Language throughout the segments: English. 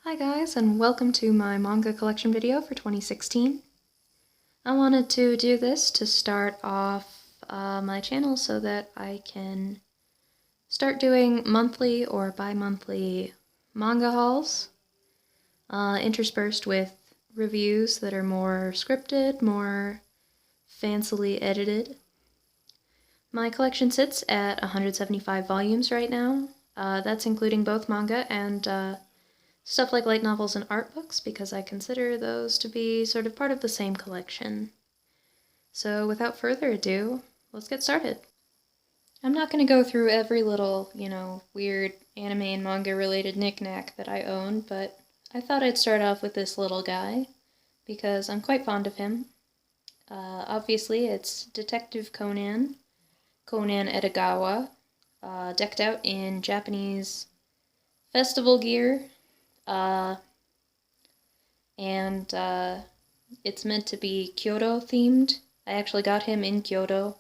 Hi guys, and welcome to my manga collection video for 2016. I wanted to do this to start off my channel so that I can start doing monthly or bi-monthly manga hauls, interspersed with reviews that are more scripted, more fancily edited. My collection sits at 175 volumes right now. That's including both manga and stuff like light novels and art books, because I consider those to be sort of part of the same collection. So without further ado, let's get started. I'm not going to go through every little, weird anime and manga related knick-knack that I own, but I thought I'd start off with this little guy, because I'm quite fond of him. Obviously, it's Detective Conan Edogawa, decked out in Japanese festival gear. It's meant to be Kyoto themed. I actually got him in Kyoto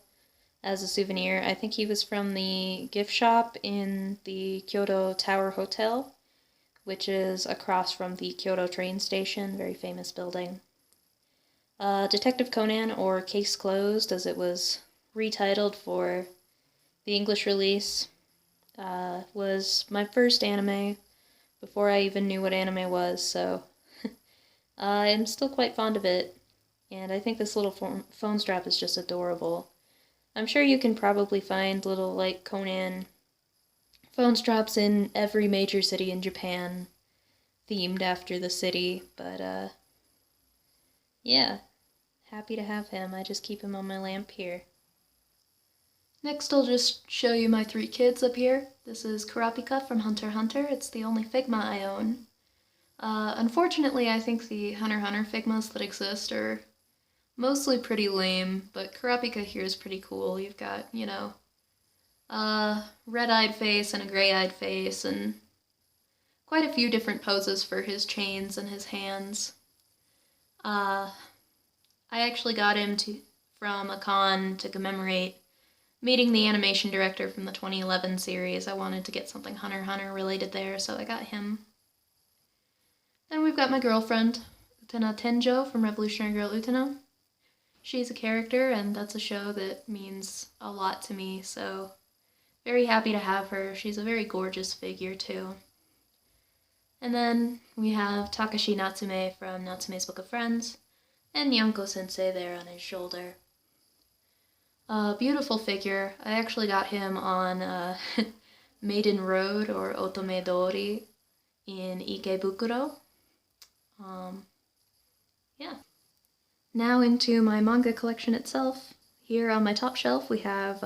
as a souvenir. I think he was from the gift shop in the Kyoto Tower Hotel, which is across from the Kyoto train station, very famous building. Detective Conan, or Case Closed as it was retitled for the English release, was my first anime before I even knew what anime was, so I'm still quite fond of it, and I think this little phone strap is just adorable. I'm sure you can probably find little, Conan phone straps in every major city in Japan, themed after the city, but, yeah, happy to have him. I just keep him on my lamp here. Next, I'll just show you my three kids up here. This is Kurapika from Hunter x Hunter. It's the only Figma I own. Unfortunately, I think the Hunter x Hunter Figmas that exist are mostly pretty lame, but Kurapika here is pretty cool. You've got, a red-eyed face and a gray-eyed face, and quite a few different poses for his chains and his hands. I actually got him from a con to commemorate meeting the animation director from the 2011 series. I wanted to get something Hunter x Hunter related there, so I got him. Then we've got my girlfriend, Utena Tenjo from Revolutionary Girl Utena. She's a character, and that's a show that means a lot to me, so very happy to have her. She's a very gorgeous figure, too. And then we have Takashi Natsume from Natsume's Book of Friends, and Nyanko-sensei there on his shoulder. Beautiful figure. I actually got him on Maiden Road, or Otome Dori, in Ikebukuro. Yeah. Now into my manga collection itself. Here on my top shelf we have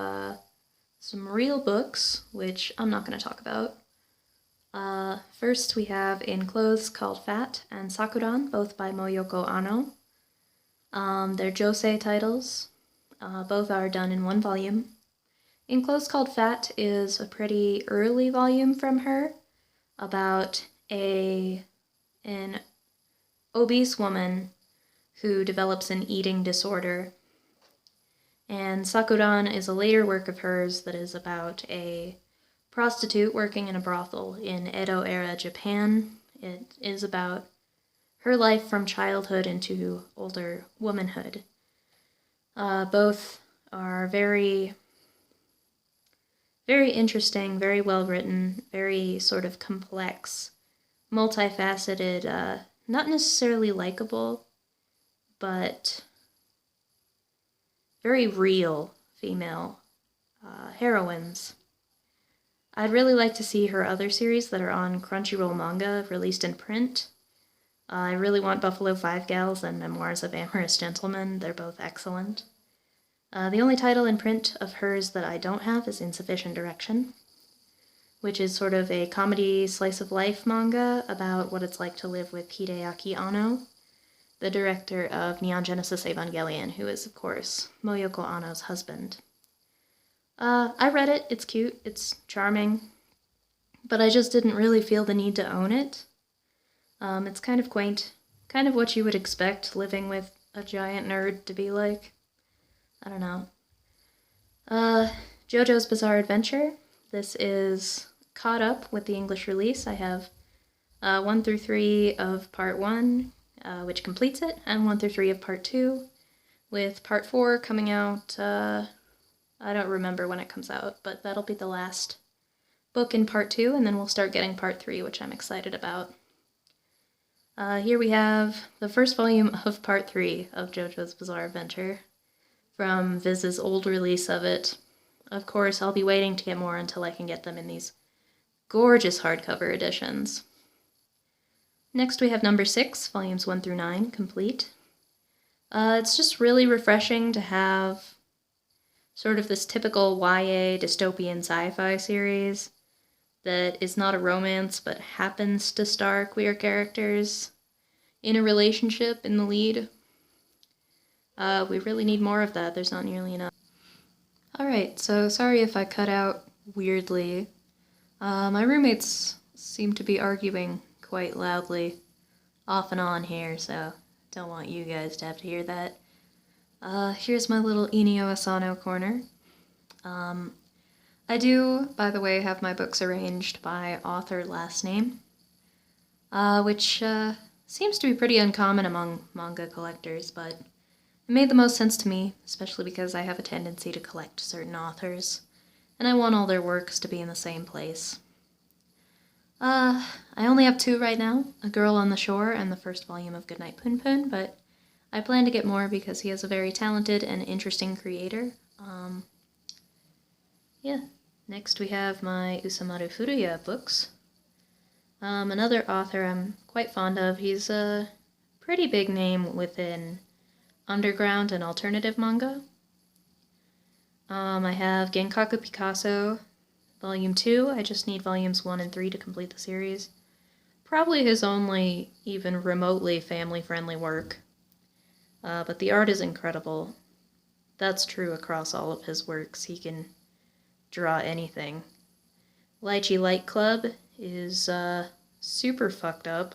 some real books, which I'm not going to talk about. First we have In Clothes Called Fat and Sakuran, both by Moyoko Ano. They're josei titles. Both are done in one volume. In Clothes Called Fat is a pretty early volume from her about an obese woman who develops an eating disorder. And Sakuran is a later work of hers that is about a prostitute working in a brothel in Edo-era Japan. It is about her life from childhood into older womanhood. Both are very, very interesting, very well written, very sort of complex, multifaceted, not necessarily likable, but very real female heroines. I'd really like to see her other series that are on Crunchyroll Manga released in print. I really want Buffalo Five Gals and Memoirs of Amorous Gentlemen. They're both excellent. The only title in print of hers that I don't have is Insufficient Direction, which is sort of a comedy slice-of-life manga about what it's like to live with Hideaki Anno, the director of Neon Genesis Evangelion, who is, of course, Moyoko Anno's husband. I read it. It's cute. It's charming. But I just didn't really feel the need to own it. It's kind of quaint. Kind of what you would expect living with a giant nerd to be like. I don't know. JoJo's Bizarre Adventure. This is caught up with the English release. I have 1 through 3 of part 1, which completes it, and 1 through 3 of part 2, with part 4 coming out, I don't remember when it comes out, but that'll be the last book in part 2, and then we'll start getting part 3, which I'm excited about. Here we have the first volume of part 3 of JoJo's Bizarre Adventure, from Viz's old release of it. Of course, I'll be waiting to get more until I can get them in these gorgeous hardcover editions. Next we have number 6, volumes 1 through 9, complete. It's just really refreshing to have sort of this typical YA dystopian sci-fi series that is not a romance but happens to star queer characters in a relationship in the lead. We really need more of that. There's not nearly enough. Alright, so sorry if I cut out weirdly. My roommates seem to be arguing quite loudly off and on here, so don't want you guys to have to hear that. Here's my little Inio Asano corner. I do, by the way, have my books arranged by author last name, which seems to be pretty uncommon among manga collectors, but it made the most sense to me, especially because I have a tendency to collect certain authors, and I want all their works to be in the same place. I only have 2 right now, A Girl on the Shore and the first volume of Goodnight Punpun, but I plan to get more because he is a very talented and interesting creator. Yeah. Next we have my Usamaru Furuya books. Another author I'm quite fond of. He's a pretty big name within underground and alternative manga. I have Genkaku Picasso, Volume 2. I just need Volumes 1 and 3 to complete the series. Probably his only even remotely family-friendly work. But the art is incredible. That's true across all of his works. He can draw anything. Lychee Light Club is super fucked up,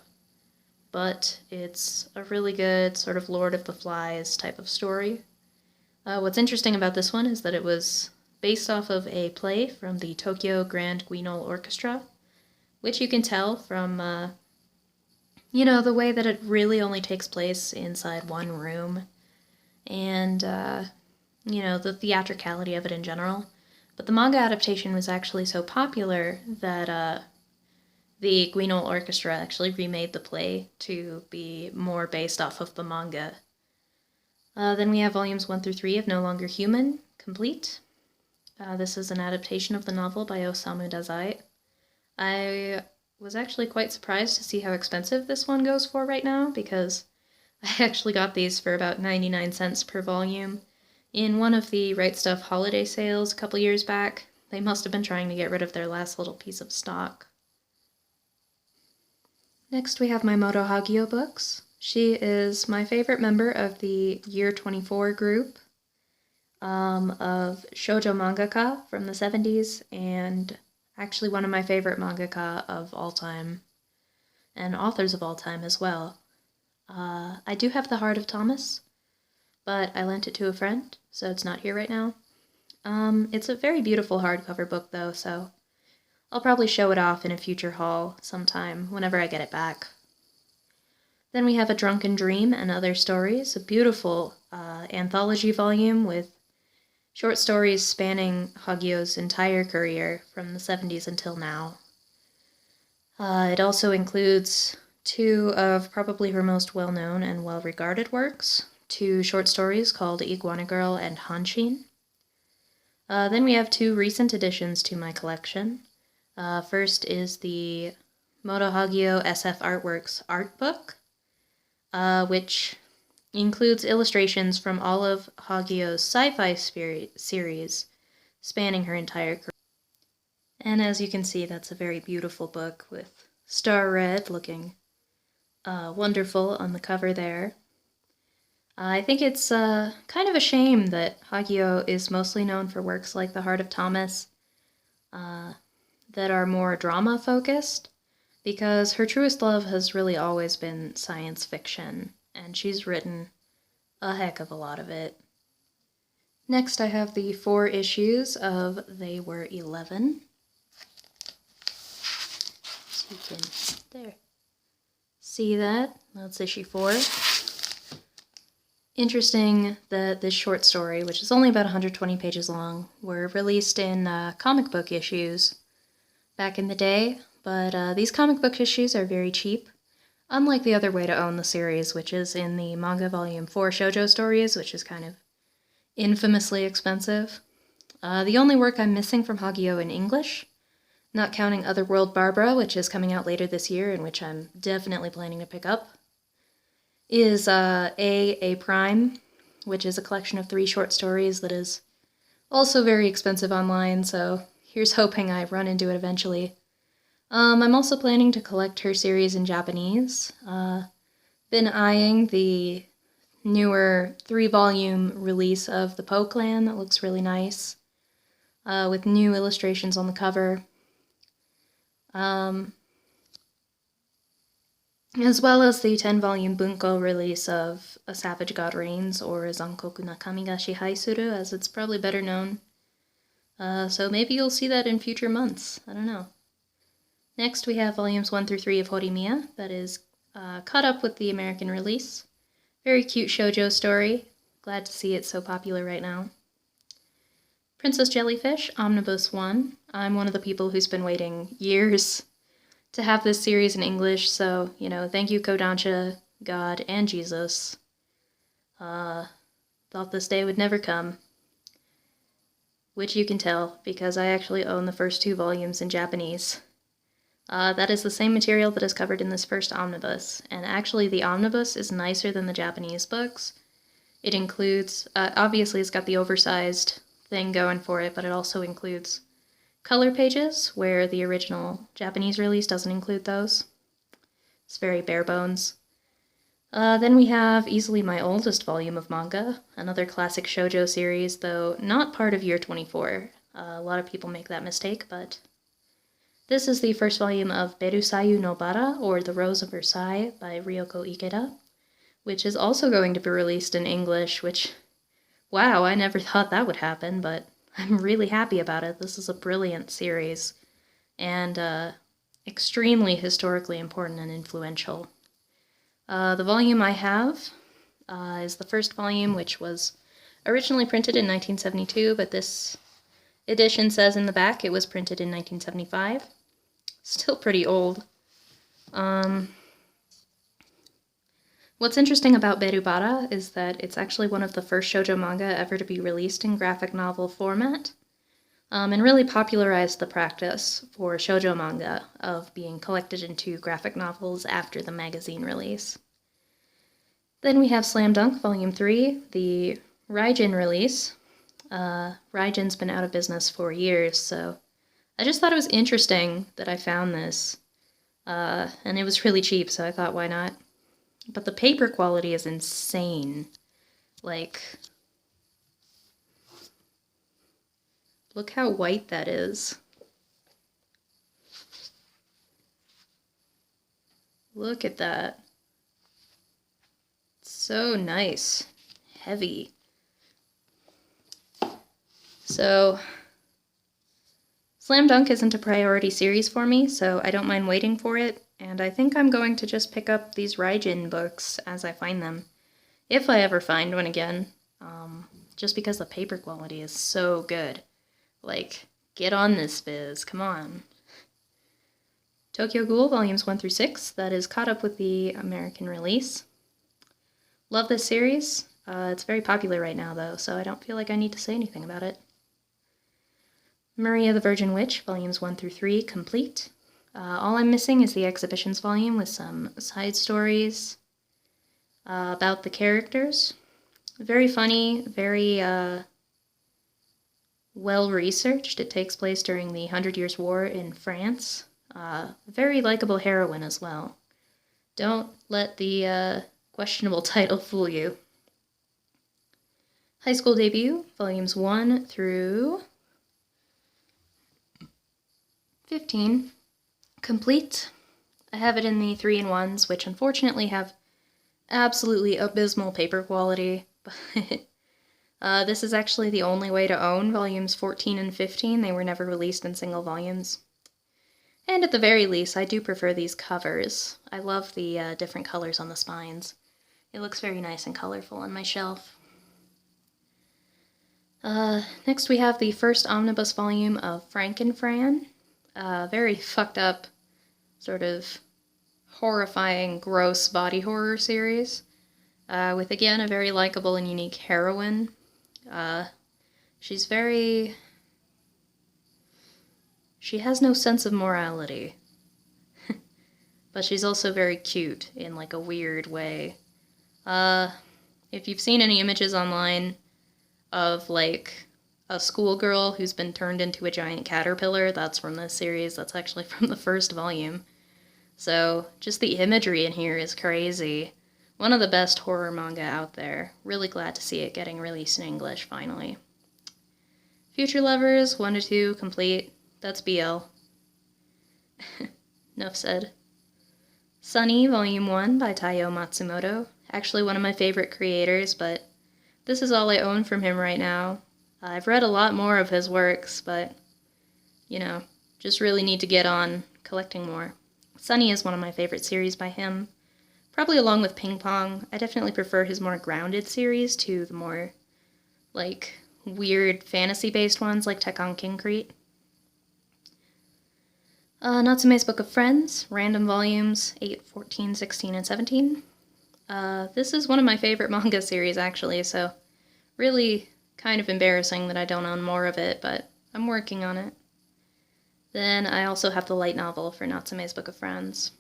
but it's a really good sort of Lord of the Flies type of story. What's interesting about this one is that it was based off of a play from the Tokyo Grand Guignol Orchestra, which you can tell from, the way that it really only takes place inside one room, and, the theatricality of it in general. But the manga adaptation was actually so popular that the Guignol Orchestra actually remade the play to be more based off of the manga. Then we have volumes 1 through 3 of No Longer Human, complete. This is an adaptation of the novel by Osamu Dazai. I was actually quite surprised to see how expensive this one goes for right now, because I actually got these for about 99 cents per volume in one of the Right Stuff holiday sales a couple years back. They must have been trying to get rid of their last little piece of stock. Next we have my Moto Hagio books. She is my favorite member of the Year 24 group of shoujo mangaka from the 70s, and actually one of my favorite mangaka of all time, and authors of all time as well. I do have The Heart of Thomas, but I lent it to a friend, so it's not here right now. It's a very beautiful hardcover book, though, so I'll probably show it off in a future haul sometime, whenever I get it back. Then we have A Drunken Dream and Other Stories, a beautiful anthology volume with short stories spanning Hagio's entire career from the 70s until now. It also includes 2 of probably her most well-known and well-regarded works, 2 short stories called Iguana Girl and Hanshin. Then we have 2 recent additions to my collection. First is the Moto Hagio SF Artworks art book, which includes illustrations from all of Hagio's sci-fi series, spanning her entire career. And as you can see, that's a very beautiful book with Star Red looking wonderful on the cover there. I think it's kind of a shame that Hagio is mostly known for works like The Heart of Thomas that are more drama-focused, because her truest love has really always been science fiction, and she's written a heck of a lot of it. Next I have the 4 issues of They Were 11. So you can, there. See that? That's issue 4. Interesting that this short story, which is only about 120 pages long, were released in comic book issues back in the day, but these comic book issues are very cheap, unlike the other way to own the series, which is in the Manga Volume 4 shoujo stories, which is kind of infamously expensive. The only work I'm missing from Hagio in English, not counting Otherworld Barbara, which is coming out later this year and which I'm definitely planning to pick up, is A Prime, which is a collection of 3 short stories that is also very expensive online, so here's hoping I run into it eventually. I'm also planning to collect her series in Japanese. Been eyeing the newer 3-volume release of the Poe Clan that looks really nice, with new illustrations on the cover. As well as the 10-volume Bunko release of A Savage God Reigns, or Zankoku Nakami ga Shihai Suru, as it's probably better known. So maybe you'll see that in future months. I don't know. Next, we have volumes 1 through 3 of Horimiya, that is caught up with the American release. Very cute shoujo story. Glad to see it so popular right now. Princess Jellyfish, Omnibus 1. I'm one of the people who's been waiting years to have this series in English, so, you know, thank you Kodansha, God, and Jesus. Thought this day would never come. Which you can tell, because I actually own the first 2 volumes in Japanese. That is the same material that is covered in this first omnibus, and actually the omnibus is nicer than the Japanese books. It includes, obviously it's got the oversized thing going for it, but it also includes color pages, where the original Japanese release doesn't include those. It's very bare bones. Then we have easily my oldest volume of manga, another classic shoujo series, though not part of Year 24. A lot of people make that mistake, but this is the first volume of Berusayu no Bara, or The Rose of Versailles, by Ryoko Ikeda, which is also going to be released in English, which, wow, I never thought that would happen, but I'm really happy about it. This is a brilliant series, and extremely historically important and influential. The volume I have is the first volume, which was originally printed in 1972, but this edition says in the back it was printed in 1975. Still pretty old. What's interesting about Berubara is that it's actually one of the first shoujo manga ever to be released in graphic novel format, and really popularized the practice for shoujo manga of being collected into graphic novels after the magazine release. Then we have Slam Dunk Volume 3, the Raijin release. Raijin's been out of business for years, so I just thought it was interesting that I found this, and it was really cheap, so I thought, why not? But the paper quality is insane. Like, look how white that is. Look at that. It's so nice. Heavy. So, Slam Dunk isn't a priority series for me, so I don't mind waiting for it, and I think I'm going to just pick up these Raijin books as I find them, if I ever find one again, just because the paper quality is so good. Like, get on this, Biz, come on. Tokyo Ghoul Volumes 1 through 6, that is caught up with the American release. Love this series. It's very popular right now, though, so I don't feel like I need to say anything about it. Maria the Virgin Witch, Volumes 1 through 3, complete. All I'm missing is the exhibitions volume with some side stories about the characters. Very funny, very well-researched. It takes place during the 100 Years' War in France. Very likable heroine as well. Don't let the questionable title fool you. High School Debut, Volumes 1 through 15. Complete. I have it in the 3-in-1s, which unfortunately have absolutely abysmal paper quality. But this is actually the only way to own volumes 14 and 15. They were never released in single volumes. And at the very least, I do prefer these covers. I love the different colors on the spines. It looks very nice and colorful on my shelf. Next we have the first omnibus volume of Frank and Fran. Very fucked up, sort of horrifying, gross body horror series. With again a very likable and unique heroine. She has no sense of morality. But she's also very cute in like a weird way. If you've seen any images online of like a schoolgirl who's been turned into a giant caterpillar, that's from this series. That's actually from the first volume. So just the imagery in here is crazy. One of the best horror manga out there. Really glad to see it getting released in English finally. Future Lovers 1 to 2 complete. That's BL. Enough said. Sunny Volume 1 by Taiyo Matsumoto. Actually one of my favorite creators, but this is all I own from him right now. I've read a lot more of his works, but, you know, just really need to get on collecting more. Sunny is one of my favorite series by him. Probably along with Ping Pong. I definitely prefer his more grounded series to the more, like, weird fantasy-based ones like Tekken Concrete. Natsume's Book of Friends, random volumes 8, 14, 16, and 17. This is one of my favorite manga series, actually, so really kind of embarrassing that I don't own more of it, but I'm working on it. Then I also have the light novel for Natsume's Book of Friends.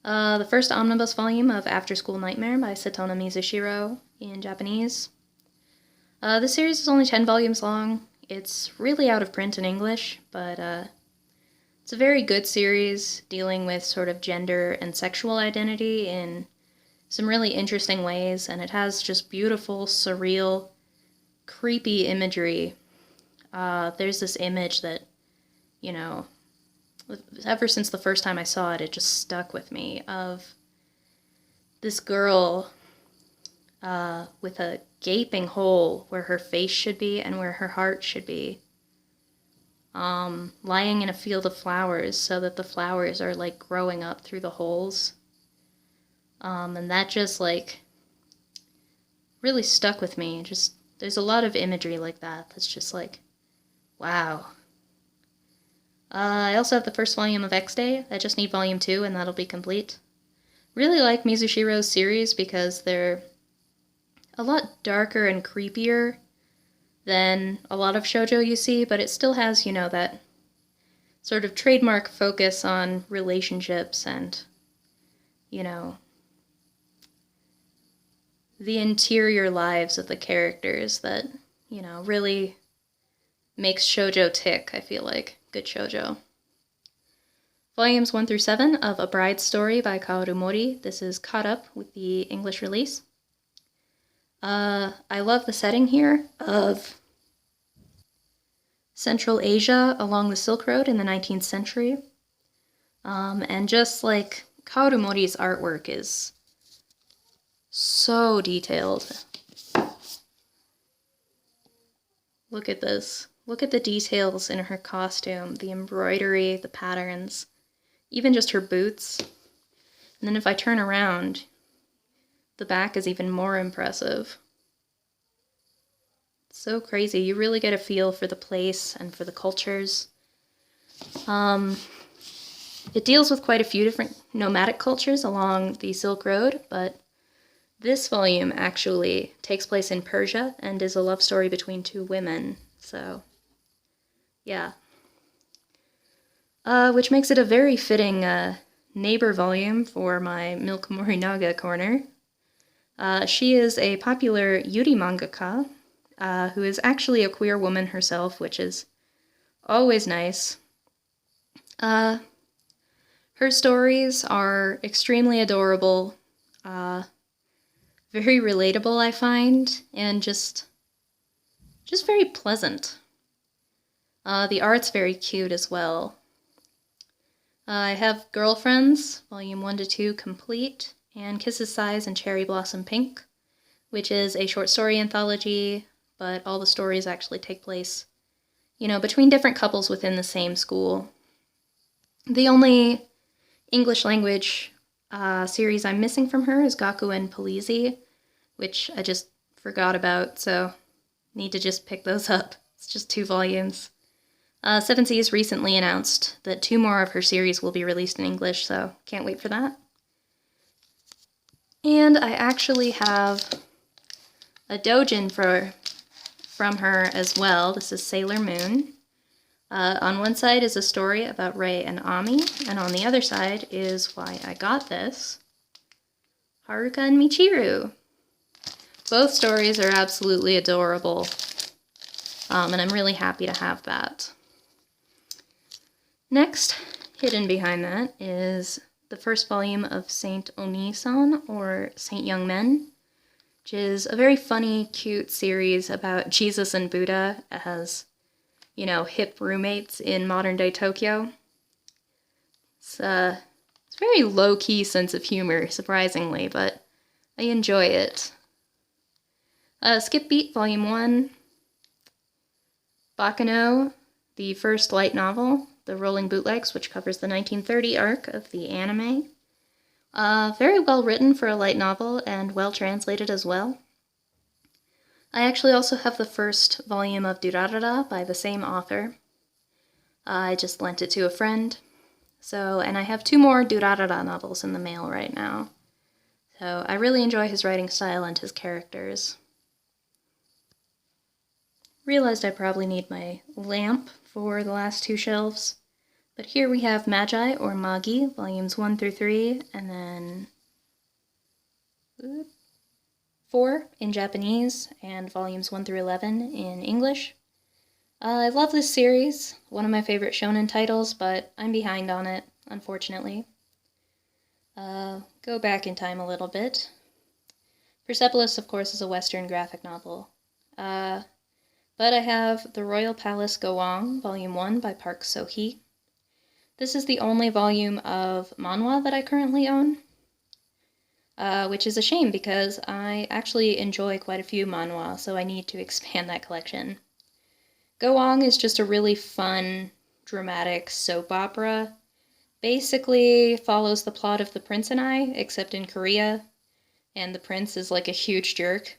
The first omnibus volume of After School Nightmare by Satona Mizushiro in Japanese. This series is only 10 volumes long. It's really out of print in English, but it's a very good series dealing with sort of gender and sexual identity in some really interesting ways, and it has just beautiful, surreal, creepy imagery. There's this image that, you know, ever since the first time I saw it, it just stuck with me, of this girl with a gaping hole where her face should be and where her heart should be, lying in a field of flowers so that the flowers are like growing up through the holes. And that just like really stuck with me. Just there's a lot of imagery like that that's just like, wow. I also have the first volume of X-Day. I just need volume 2 and that'll be complete. Really like Mizushiro's series because they're a lot darker and creepier than a lot of shoujo you see, but it still has, you know, that sort of trademark focus on relationships and, you know, the interior lives of the characters that, you know, really makes shoujo tick, I feel like. Good shoujo. Volumes 1 through 7 of A Bride's Story by Kaoru Mori. This is caught up with the English release. I love the setting here of Central Asia along the Silk Road in the 19th century. And just like Kaoru Mori's artwork is so detailed. Look at this. Look at the details in her costume, the embroidery, the patterns, even just her boots. And then if I turn around, the back is even more impressive. It's so crazy. You really get a feel for the place and for the cultures. It deals with quite a few different nomadic cultures along the Silk Road, but this volume actually takes place in Persia and is a love story between two women, so yeah. Which makes it a very fitting neighbor volume for my Milk Morinaga corner. She is a popular Yuri mangaka who is actually a queer woman herself, which is always nice. Her stories are extremely adorable, very relatable, I find, and just very pleasant. The art's very cute as well. I have Girlfriends, volume 1 to 2 complete, and Kisses, Sighs, and Cherry Blossom Pink, which is a short story anthology, but all the stories actually take place, you know, between different couples within the same school. The only English language series I'm missing from her is Gaku and Polizzi, which I just forgot about, so need to just pick those up. It's just 2 volumes. Seven Seas recently announced that 2 more of her series will be released in English, so can't wait for that. And I actually have a doujin from her as well. This is Sailor Moon. On one side is a story about Rei and Ami, and on the other side is why I got this, Haruka and Michiru. Both stories are absolutely adorable, and I'm really happy to have that. Next, hidden behind that, is the first volume of Saint Oni-san, or Saint Young Men, which is a very funny, cute series about Jesus and Buddha as, you know, hip roommates in modern-day Tokyo. It's a very low-key sense of humor, surprisingly, but I enjoy it. Skip Beat, Volume 1. Bakano, the first light novel, The Rolling Bootlegs, which covers the 1930 arc of the anime. Very well written for a light novel and well translated as well. I actually also have the first volume of Durarara by the same author. I just lent it to a friend. And I have 2 more Durarara novels in the mail right now. So I really enjoy his writing style and his characters. Realized I probably need my lamp for the last 2 shelves. But here we have Magi or Magi, volumes 1 through 3, and then 4 in Japanese, and volumes 1 through 11 in English. I love this series, one of my favorite shonen titles, but I'm behind on it, unfortunately. Go back in time a little bit. Persepolis, of course, is a Western graphic novel. But I have The Royal Palace Gowon, Volume 1 by Park So-hee. This is the only volume of manhwa that I currently own, which is a shame because I actually enjoy quite a few manhwa, so I need to expand that collection. Gowon is just a really fun, dramatic soap opera. Basically follows the plot of The Prince and I, except in Korea, and the prince is like a huge jerk.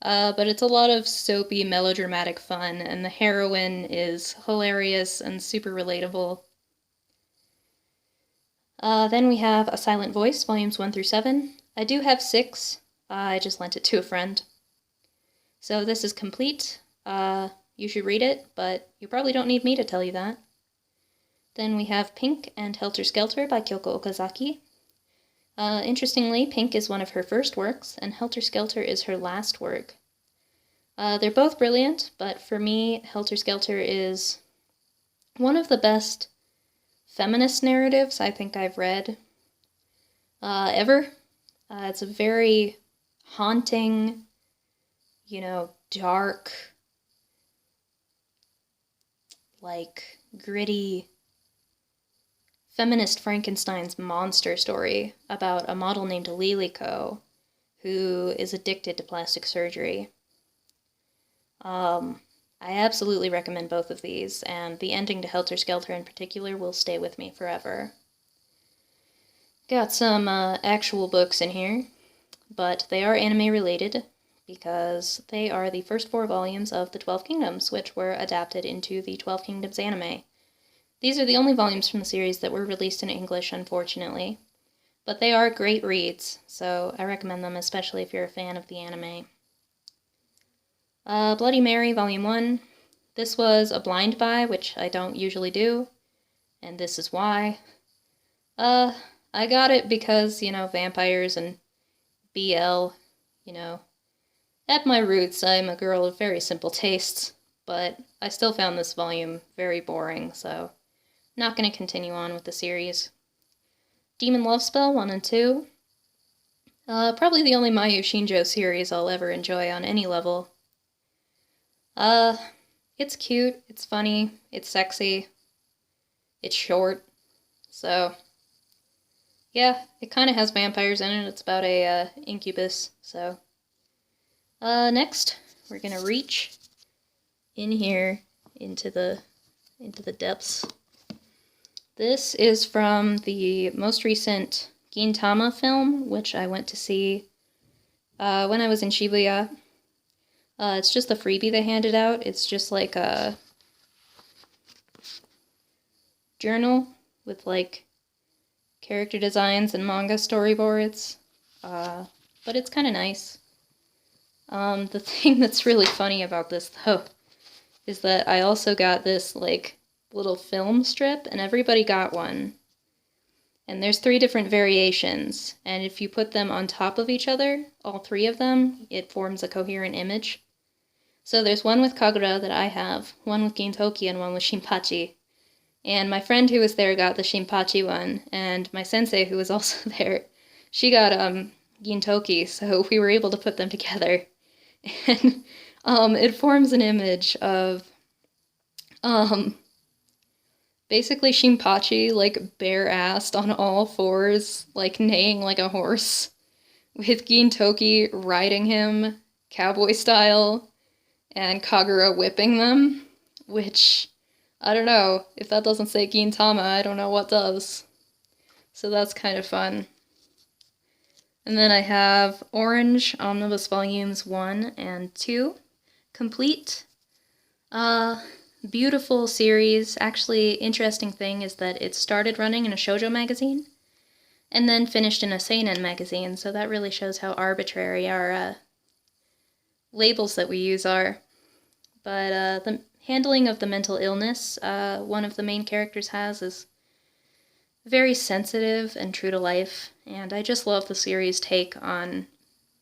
But it's a lot of soapy, melodramatic fun, and the heroine is hilarious and super relatable. Then we have A Silent Voice, volumes 1 through 7. I do have 6. I just lent it to a friend. So this is complete. You should read it, but you probably don't need me to tell you that. Then we have Pink and Helter Skelter by Kyoko Okazaki. Interestingly, Pink is one of her first works, and Helter Skelter is her last work. They're both brilliant, but for me, Helter Skelter is one of the best feminist narratives I think I've read ever. It's a very haunting, dark, gritty feminist Frankenstein's monster story about a model named Liliko who is addicted to plastic surgery. I absolutely recommend both of these, and the ending to Helter Skelter in particular will stay with me forever. Got some actual books in here, but they are anime related because they are the first 4 volumes of The 12 Kingdoms, which were adapted into the 12 Kingdoms anime. These are the only volumes from the series that were released in English, unfortunately, but they are great reads, so I recommend them, especially if you're a fan of the anime. Bloody Mary, Volume 1. This was a blind buy, which I don't usually do, and this is why. I got it because, vampires and BL, At my roots, I'm a girl of very simple tastes, but I still found this volume very boring, so not going to continue on with the series. Demon Love Spell 1 and 2. Probably the only Mayu Shinjo series I'll ever enjoy on any level. It's cute, it's funny, it's sexy, it's short, so yeah, it kind of has vampires in it. It's about a incubus, so. Next, we're gonna reach in here into the depths. This is from the most recent Gintama film, which I went to see when I was in Shibuya. It's just a freebie they handed out. It's just like a journal with like character designs and manga storyboards. But it's kind of nice. The thing that's really funny about this, though, is that I also got this, like, little film strip, and everybody got one. And there's 3 different variations, and if you put them on top of each other, all 3 of them, it forms a coherent image. So there's one with Kagura that I have, one with Gintoki, and one with Shinpachi. And my friend who was there got the Shinpachi one, and my sensei, who was also there, she got, Gintoki, so we were able to put them together. And, it forms an image of, basically Shinpachi, like, bare-assed on all fours, like, neighing like a horse, with Gintoki riding him, cowboy style, and Kagura whipping them, which, I don't know, if that doesn't say Gintama, I don't know what does. So that's kind of fun. And then I have Orange Omnibus Volumes 1 and 2, complete. Beautiful series. Actually, interesting thing is that it started running in a shoujo magazine, and then finished in a seinen magazine, so that really shows how arbitrary our labels that we use are. But the handling of the mental illness one of the main characters has is very sensitive and true to life, and I just love the series' take on,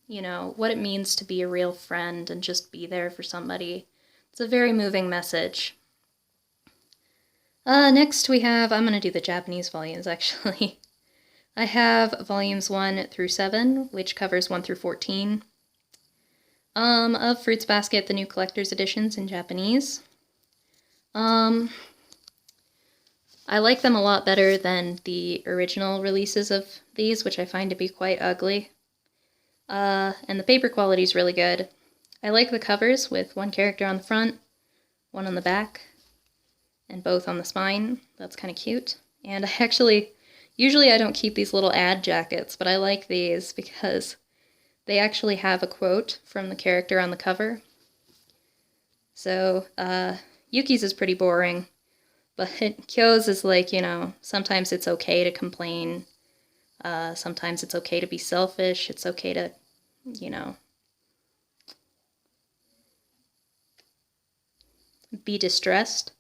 you know, what it means to be a real friend and just be there for somebody. It's a very moving message. Next we have, I'm going to do the Japanese volumes, actually. I have volumes 1 through 7, which covers 1 through 14, of Fruits Basket, the new collector's editions in Japanese. I like them a lot better than the original releases of these, which I find to be quite ugly. And the paper quality is really good. I like the covers with one character on the front, one on the back, and both on the spine. That's kind of cute. And I actually, usually I don't keep these little ad jackets, but I like these because they actually have a quote from the character on the cover. So, Yuki's is pretty boring, but Kyo's is like, you know, sometimes it's okay to complain, sometimes it's okay to be selfish, it's okay to, you know, be distressed,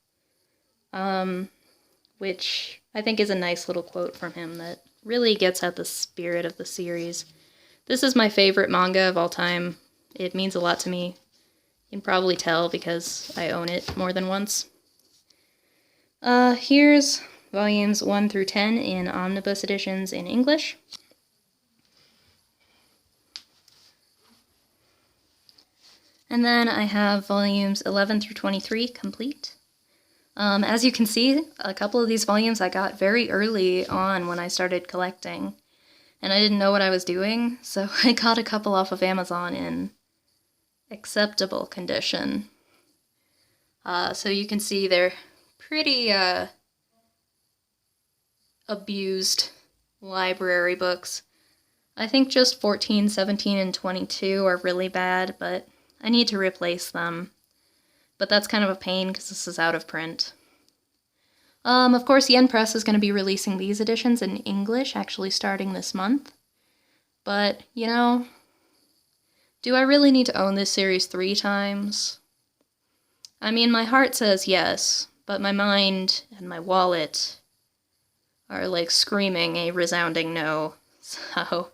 which I think is a nice little quote from him that really gets at the spirit of the series. This is my favorite manga of all time. It means a lot to me. You can probably tell because I own it more than once. Here's volumes 1 through 10 in omnibus editions in English. And then I have volumes 11 through 23 complete. As you can see, a couple of these volumes I got very early on when I started collecting, and I didn't know what I was doing, so I got a couple off of Amazon in acceptable condition. So you can see they're pretty abused library books. I think just 14, 17, and 22 are really bad, but I need to replace them. But that's kind of a pain because this is out of print. Of course, Yen Press is going to be releasing these editions in English, actually starting this month. But, you know, do I really need to own this series 3 times? I mean, my heart says yes, but my mind and my wallet are like screaming a resounding no. So,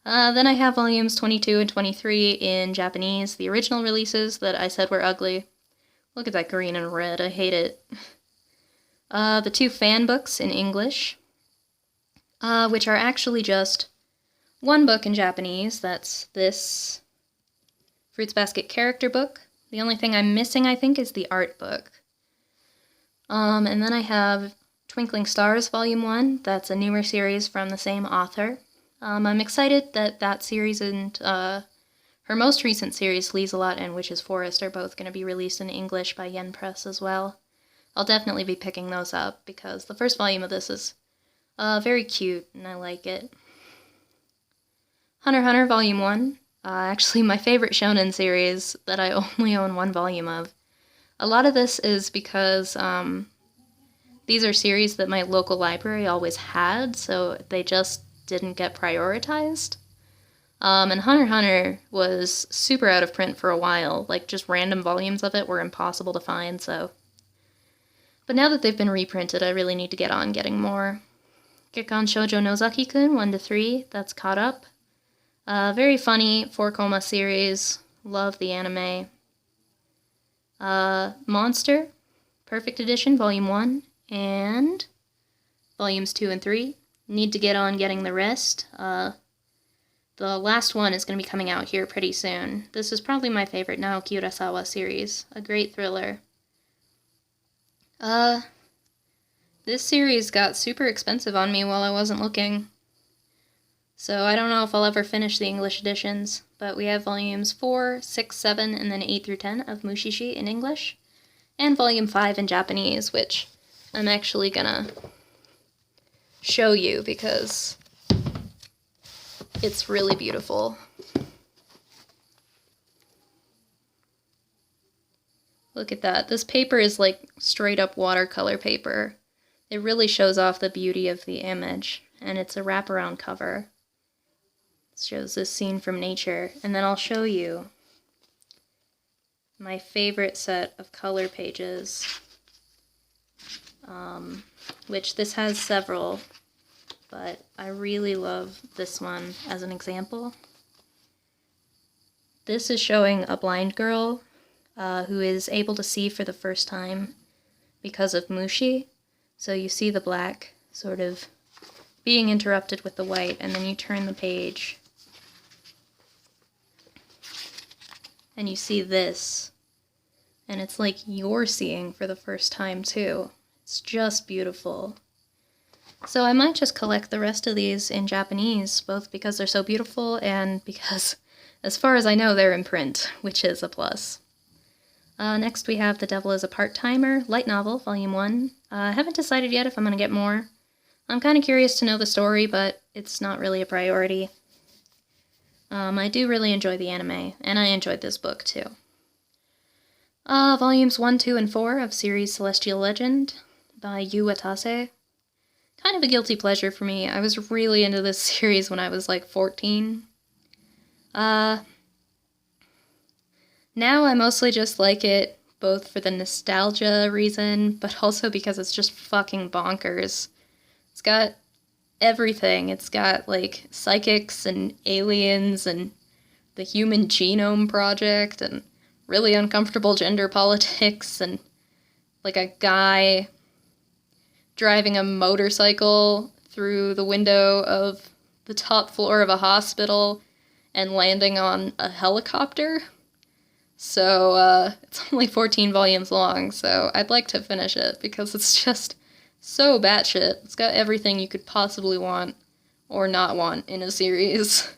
then I have volumes 22 and 23 in Japanese, the original releases that I said were ugly. Look at that green and red, I hate it. The 2 fan books in English, which are actually just one book in Japanese. That's this Fruits Basket character book. The only thing I'm missing, I think, is the art book. And then I have Twinkling Stars Volume 1. That's a newer series from the same author. I'm excited that that series and her most recent series, Lieselot and Witch's Forest, are both going to be released in English by Yen Press as well. I'll definitely be picking those up because the first volume of this is very cute and I like it. Hunter x Hunter Volume 1. Actually, my favorite shonen series that I only own one volume of. A lot of this is because these are series that my local library always had, so they just didn't get prioritized. And Hunter x Hunter was super out of print for a while. Like, just random volumes of it were impossible to find, so... But now that they've been reprinted, I really need to get on getting more. Gekkan Shoujo Nozaki-kun 1-3, that's caught up. Very funny 4-koma series. Love the anime. Monster, Perfect Edition, Volume 1, and Volumes 2 and 3. Need to get on getting the rest. The last one is going to be coming out here pretty soon. This is probably my favorite Naoki Urasawa series. A great thriller. This series got super expensive on me while I wasn't looking. So I don't know if I'll ever finish the English editions, but we have volumes 4, 6, 7, and then 8 through 10 of Mushi-shi in English, and volume 5 in Japanese, which I'm actually gonna show you because it's really beautiful. Look at that. This paper is like straight up watercolor paper. It really shows off the beauty of the image, and it's a wraparound cover. It shows this scene from nature, and then I'll show you my favorite set of color pages, which this has several, but I really love this one as an example. This is showing a blind girl who is able to see for the first time because of Mushi. So you see the black sort of being interrupted with the white, and then you turn the page and you see this, and it's like you're seeing for the first time too. It's just beautiful. So I might just collect the rest of these in Japanese, both because they're so beautiful and because, as far as I know, they're in print, which is a plus. Next we have The Devil is a Part-Timer, light novel, volume 1. I haven't decided yet if I'm going to get more. I'm kind of curious to know the story, but it's not really a priority. I do really enjoy the anime, and I enjoyed this book too. Volumes 1, 2, and 4 of series Celestial Legend by Yu Watase. Kind of a guilty pleasure for me. I was really into this series when I was like 14. Now I mostly just like it, both for the nostalgia reason, but also because it's just fucking bonkers. It's got everything. It's got, like, psychics and aliens and the Human Genome Project and really uncomfortable gender politics and, like, a guy driving a motorcycle through the window of the top floor of a hospital and landing on a helicopter. So, it's only 14 volumes long, so I'd like to finish it because it's just so batshit. It's got everything you could possibly want or not want in a series.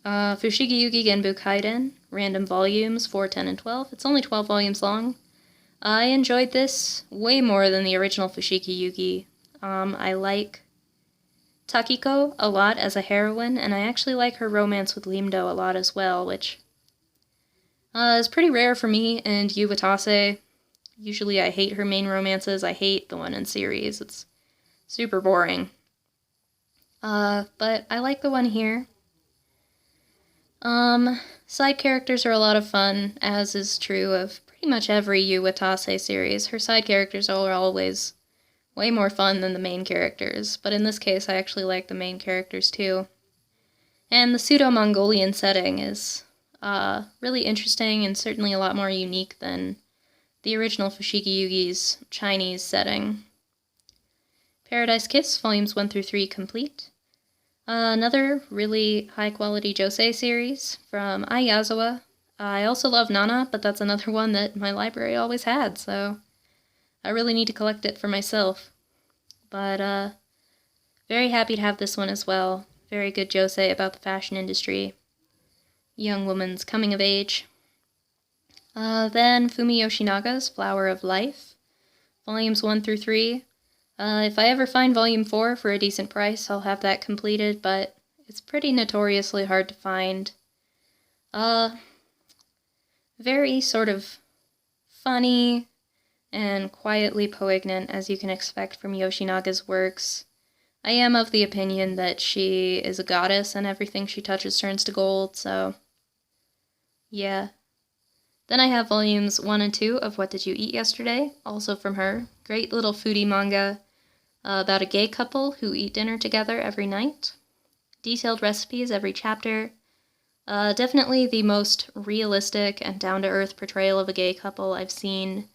Fushigi Yugi Genbu Kaiden, random volumes, 4, 10, and 12. It's only 12 volumes long. I enjoyed this way more than the original Fushigi Yugi. I like Takiko a lot as a heroine, and I actually like her romance with Limdo a lot as well, which is pretty rare for me and Yu Watase. Usually I hate her main romances. I hate the one in series. It's super boring. But I like the one here. Side characters are a lot of fun, as is true of pretty much every Yu Watase series. Her side characters are always way more fun than the main characters, but in this case I actually like the main characters too. And the pseudo-Mongolian setting is really interesting and certainly a lot more unique than the original Fushigi Yugi's Chinese setting. Paradise Kiss, volumes 1 through 3 complete. Another really high-quality josei series from Ai Yazawa. I also love Nana, but that's another one that my library always had, so I really need to collect it for myself. But, very happy to have this one as well. Very good josei about the fashion industry. Young woman's coming of age. Then Fumi Yoshinaga's Flower of Life. volumes 1 through 3. If I ever find volume 4 for a decent price, I'll have that completed, but it's pretty notoriously hard to find. Very sort of funny and quietly poignant, as you can expect from Yoshinaga's works. I am of the opinion that she is a goddess and everything she touches turns to gold, so yeah. Then I have volumes 1 and 2 of What Did You Eat Yesterday, also from her. Great little foodie manga about a gay couple who eat dinner together every night. Detailed recipes every chapter. Definitely the most realistic and down-to-earth portrayal of a gay couple I've seen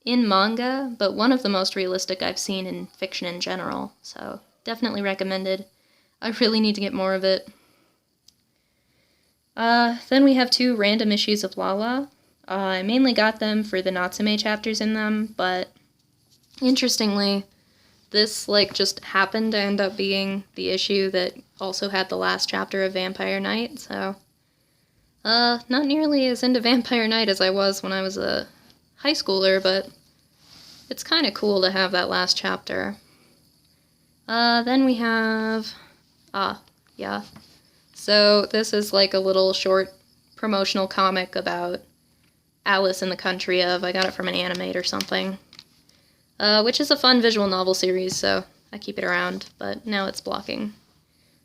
in manga, but one of the most realistic I've seen in fiction in general, so definitely recommended. I really need to get more of it. Then we have 2 random issues of Lala. I mainly got them for the Natsume chapters in them, but interestingly, this, just happened to end up being the issue that also had the last chapter of Vampire Knight, so not nearly as into Vampire Knight as I was when I was a high schooler, but it's kind of cool to have that last chapter. Then we have... yeah. So this is like a little short promotional comic about Alice in the Country of. I got it from an Animate or something. Which is a fun visual novel series, so I keep it around, but now it's blocking.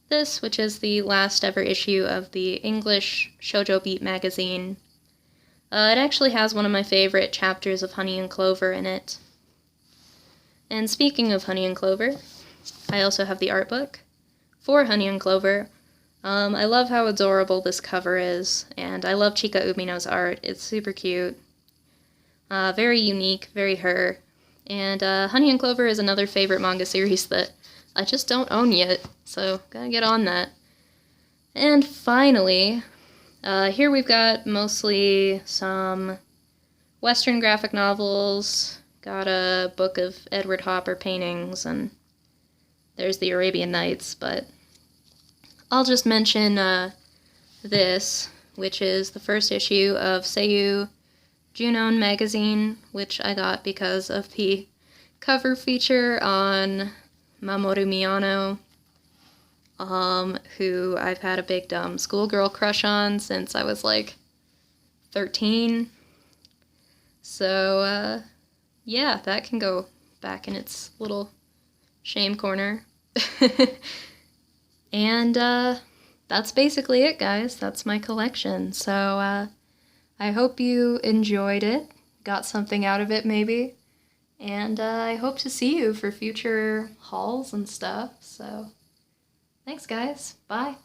This, which is the last ever issue of the English Shoujo Beat magazine. It actually has one of my favorite chapters of Honey and Clover in it. And speaking of Honey and Clover, I also have the art book for Honey and Clover. I love how adorable this cover is, and I love Chika Umino's art. It's super cute. Very unique, very her. And Honey and Clover is another favorite manga series that I just don't own yet, so gotta get on that. And finally, here we've got mostly some Western graphic novels, got a book of Edward Hopper paintings, and there's the Arabian Nights, but I'll just mention this, which is the first issue of Seiyu Junon magazine, which I got because of the cover feature on Mamoru Miyano, who I've had a big dumb schoolgirl crush on since I was 13. So, yeah, that can go back in its little shame corner. And that's basically it, guys. That's my collection. So I hope you enjoyed it, got something out of it maybe, and I hope to see you for future hauls and stuff. So thanks, guys. Bye.